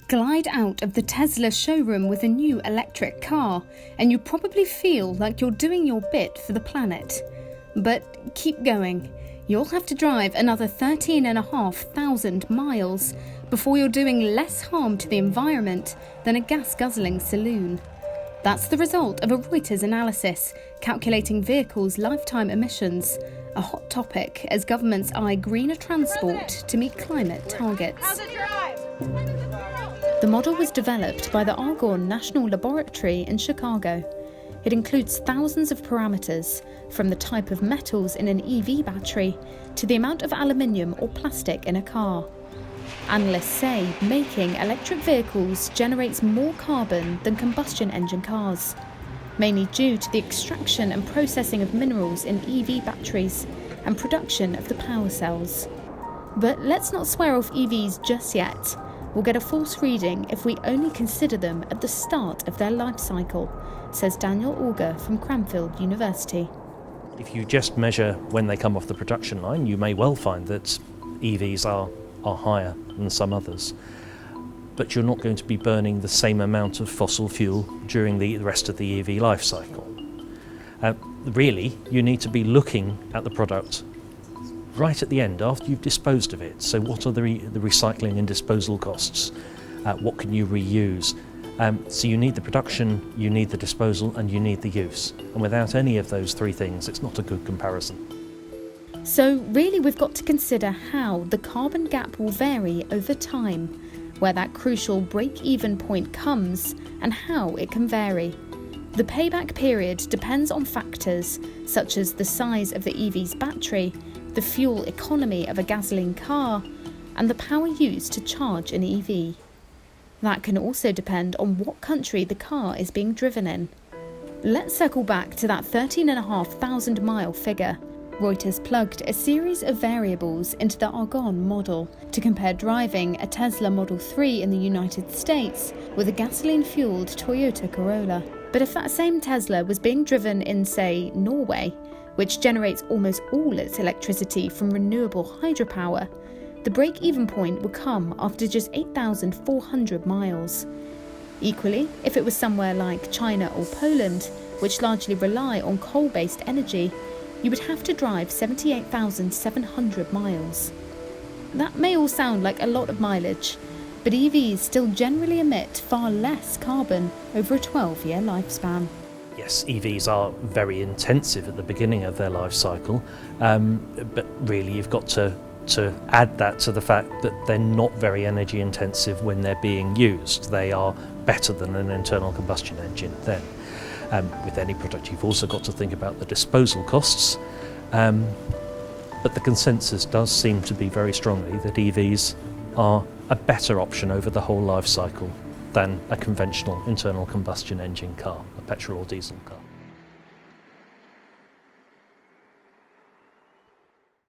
Glide out of the Tesla showroom with a new electric car, and you probably feel like you're doing your bit for the planet. But keep going. You'll have to drive another 13,500 miles before you're doing less harm to the environment than a gas-guzzling saloon. That's the result of a Reuters analysis calculating vehicles' lifetime emissions, a hot topic as governments eye greener transport to meet climate targets. How's it drive? The model was developed by the Argonne National Laboratory in Chicago. It includes thousands of parameters, from the type of metals in an EV battery to the amount of aluminium or plastic in a car. Analysts say making electric vehicles generates more carbon than combustion engine cars, mainly due to the extraction and processing of minerals in EV batteries and production of the power cells. But let's not swear off EVs just yet. We'll get a false reading if we only consider them at the start of their life cycle, says Daniel Auger from Cranfield University. If you just measure when they come off the production line, you may well find that EVs are higher than some others. But you're not going to be burning the same amount of fossil fuel during the rest of the EV life cycle. Really, you need to be looking at the product right at the end, after you've disposed of it. So what are the recycling and disposal costs? What can you reuse? So you need the production, you need the disposal, and you need the use. And without any of those three things, it's not a good comparison. So really we've got to consider how the carbon gap will vary over time, where that crucial break-even point comes, and how it can vary. The payback period depends on factors such as the size of the EV's battery, the fuel economy of a gasoline car, and the power used to charge an EV. That can also depend on what country the car is being driven in. Let's circle back to that 13,500 mile figure. Reuters plugged a series of variables into the Argonne model to compare driving a Tesla Model 3 in the United States with a gasoline-fueled Toyota Corolla. But if that same Tesla was being driven in, say, Norway, which generates almost all its electricity from renewable hydropower, the break-even point would come after just 8,400 miles. Equally, if it was somewhere like China or Poland, which largely rely on coal-based energy, you would have to drive 78,700 miles. That may all sound like a lot of mileage, but EVs still generally emit far less carbon over a 12-year lifespan. Yes, EVs are very intensive at the beginning of their life cycle, but really you've got to add that to the fact that they're not very energy intensive when they're being used. They are better than an internal combustion engine then. With any product you've also got to think about the disposal costs, but the consensus does seem to be very strongly that EVs are a better option over the whole life cycle than a conventional internal combustion engine car, a petrol or diesel car.